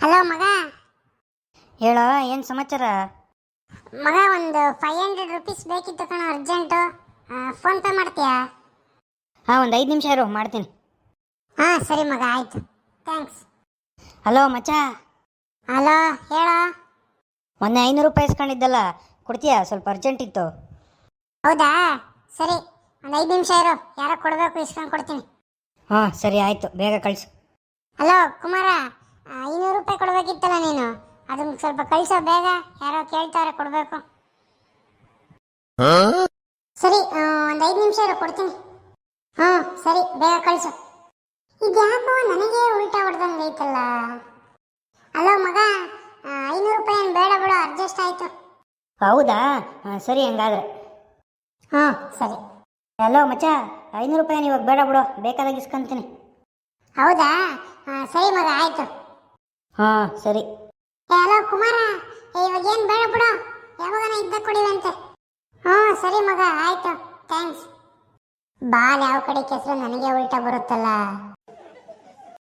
Hello ಮಗ. ಹೇಳ ಏನು ಸಮಾಚಾರ? ಮಗ ಒಂದು 500 ರೂಪೀಸ್ ಬೇಕಿತ್ತು ಕಣ, ಅರ್ಜೆಂಟು. ಫೋನ್ ಪೇ ಮಾಡ್ತೀಯಾ? ಹಾಂ, ಒಂದು 5 ನಿಮಿಷ ಇರು, ಮಾಡ್ತೀನಿ. ಹಾಂ ಸರಿ ಮಗ, ಆಯಿತು, ಥ್ಯಾಂಕ್ಸ್. ಹಲೋ ಮಚ್ಚ. ಹಲೋ ಹೇಳೋ. ಮೊನ್ನೆ 500 ರೂಪಾಯಿ ಇಸ್ಕೊಂಡಿದ್ದಲ್ಲ, ಕೊಡ್ತೀಯಾ? ಸ್ವಲ್ಪ ಅರ್ಜೆಂಟ್ ಇತ್ತು. ಹೌದಾ, ಸರಿ, ಒಂದು 5 ನಿಮಿಷ ಇರು, ಯಾರೋ ಕೊಡಬೇಕು, ಇಸ್ಕೊಂಡು ಕೊಡ್ತೀನಿ. ಹಾಂ ಸರಿ, ಆಯಿತು, ಬೇಗ ಕಳಿಸು. ಹಲೋ ಕುಮಾರ, 500 ರೂಪಾಯಿ ಕೊಡಬೇಕಿತ್ತಲ್ಲ ನೀನು, ಅದನ್ನ ಸ್ವಲ್ಪ ಕಳಿಸೋ ಬೇಗ, ಯಾರೋ ಕೇಳ್ತಾರೆ ಕೊಡಬೇಕು. ಸರಿ, ಒಂದು 5 ನಿಮಿಷ ಇರು, ಕೊಡ್ತೀನಿ. ಹ್ಞೂ ಸರಿ, ಬೇಗ ಕಳಿಸು. ಇದ್ಯಾಕೋ ನನಗೆ ಉಲ್ಟಾ ಹೊಡೆದಂಗೆ ಐತಲ್ಲ. ಹಲೋ ಮಗ, 500 ರೂಪಾಯಿ ಏನು ಬೇಡ ಬಿಡು, ಅಡ್ಜಸ್ಟ್ ಆಯಿತು. ಹೌದಾ? ಹಾಂ ಸರಿ, ಹಂಗಾದ್ರೆ. ಹ್ಞೂ ಸರಿ. ಹಲೋ ಮಚ್ಚ, 500 ರೂಪಾಯಿ ಇವಾಗ ಬೇಡ ಬಿಡು, ಬೇಕಾದಾಗ ಇಸ್ಕೊಂತೀನಿ. ಹೌದಾ? ಸರಿ ಮಗ, ಆಯಿತು. ಹಾಂ ಸರಿ. ಹಲೋ ಕುಮಾರ, ಇವಾಗ ಏನು ಬೇಡ ಬಿಡು, ಯಾವಾಗನ ಇದ್ದ ಕೊಡಿವಂತೆ. ಹ್ಞೂ ಸರಿ ಮಗ, ಆಯಿತು, ಥ್ಯಾಂಕ್ಸ್. ಬಾಲ್ ಯಾವ ಕಡೆ ಕೆಸರು ನನಗೆ ಉಲ್ಟಾ ಬರುತ್ತಲ್ಲ.